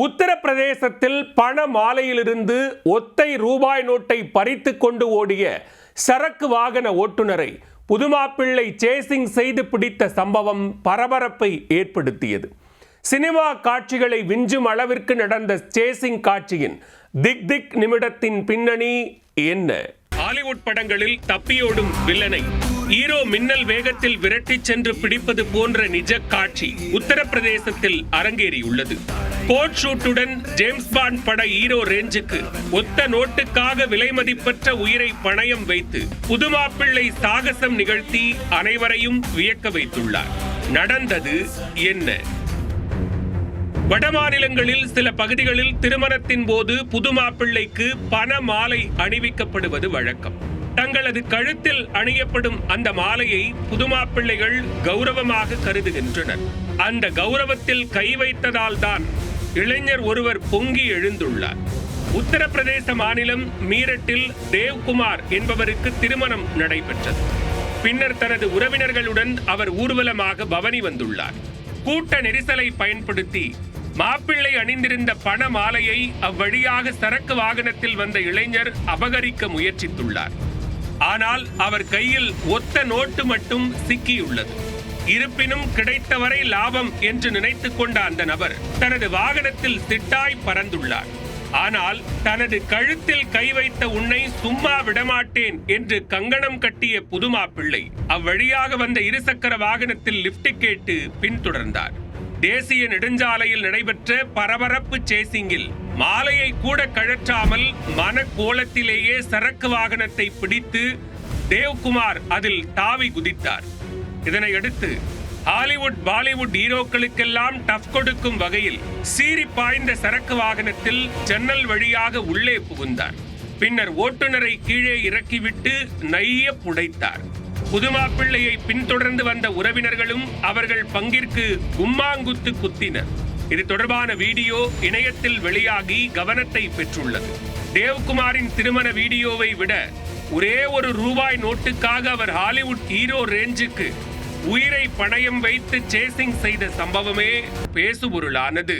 உத்தரப்பிரதேசத்தில் பண மாலையிலிருந்து ஒத்தை ரூபாய் நோட்டை பறித்து கொண்டு ஓடிய சரக்கு வாகன ஓட்டுநரை புதுமாப்பிள்ளை சேசிங் செய்து பிடித்த சம்பவம் பரபரப்பை ஏற்படுத்தியது. சினிமா காட்சிகளை விஞ்சும் அளவிற்கு நடந்த சேசிங் காட்சியின் திக் திக் நிமிடத்தின் பின்னணி என்ன? ஹாலிவுட் படங்களில் தப்பியோடும் வில்லனை ஹீரோ மின்னல் வேகத்தில் விரட்டிச் சென்று பிடிப்பது போன்ற நிஜ காட்சி உத்தரப்பிரதேசத்தில் அரங்கேறியுள்ளது. கோட் ஷூட்டுடன் ஜேம்ஸ் பாண்ட் பட ஹீரோ ரேஞ்சுக்கு ஒத்த நோட்டுக்காக விலை மதிப்பற்ற உயிரை பணயம் வைத்து புதுமாப்பிள்ளை சாகசம் நிகழ்த்தி அனைவரையும் வியக்க வைத்துள்ளார். நடந்தது என்ன? வடமாநிலங்களில் சில பகுதிகளில் திருமணத்தின் போது புதுமாப்பிள்ளைக்கு பண மாலை அணிவிக்கப்படுவது வழக்கம். தங்களது கழுத்தில் அணியப்படும் அந்த மாலையை புதுமாப்பிள்ளைகள் கௌரவமாக கருதுகின்றனர். அந்த கௌரவத்தில் கை வைத்ததால் தான் இளைஞர் ஒருவர் பொங்கி எழுந்துள்ளார். உத்தரப்பிரதேச மாநிலம் மீரட்டில் தேவ்குமார் என்பவருக்கு திருமணம் நடைபெற்றது. பின்னர் தனது உறவினர்களுடன் அவர் ஊர்வலமாக பவனி வந்துள்ளார். கூட்ட நெரிசலை பயன்படுத்தி மாப்பிள்ளை அணிந்திருந்த பண மாலையை அவ்வழியாக சரக்கு வாகனத்தில் வந்த இளைஞர் அபகரிக்க முயற்சித்துள்ளார். ஆனால் அவர் கையில் ஒத்த நோட்டு மட்டும் சிக்கியுள்ளது. இருப்பினும் கிடைத்தவரை லாபம் என்று நினைத்துக் கொண்ட அந்த நபர் தனது வாகனத்தில் சிட்டாய் பறந்துள்ளார். ஆனால் தனது கழுத்தில் கை வைத்த உன்னை சும்மா விடமாட்டேன் என்று கங்கணம் கட்டிய புதுமாப்பிள்ளை அவ்வழியாக வந்த இருசக்கர வாகனத்தில் லிப்ட் கேட்டு பின்தொடர்ந்தார். தேசிய நெடுஞ்சாலையில் நடைபெற்ற பரபரப்பு சேசிங்கில் மாலையை கூட கழற்றாமல் மனக்கோலத்திலேயே சரக்கு வாகனத்தை பிடித்து தேவ்குமார் அதில் தாவி குதித்தார். இதனையடுத்து ஹாலிவுட் பாலிவுட் ஹீரோக்களுக்கெல்லாம் டஃப் கொடுக்கும் வகையில் சீறி பாய்ந்த சரக்கு வாகனத்தில் ஜன்னல் வழியாக உள்ளே புகுந்தார். பின்னர் ஓட்டுநரை கீழே இறக்கிவிட்டு நைய புடைத்தார். புதுமாப்பிள்ளையை பின்தொடர்ந்து வந்த உறவினர்களும் அவர்கள் பங்கிற்கு கும்மாங்குத்து குத்தினர். இது தொடர்பான வீடியோ இணையத்தில் வெளியாகி கவனத்தை பெற்றுள்ளது. தேவ்குமாரின் திருமண வீடியோவை விட ஒரே ஒரு ரூபாய் நோட்டுக்காக அவர் ஹாலிவுட் ஹீரோ ரேஞ்சுக்கு உயிரை பணயம் வைத்து சேசிங் செய்த சம்பவமே பேசுபொருளானது.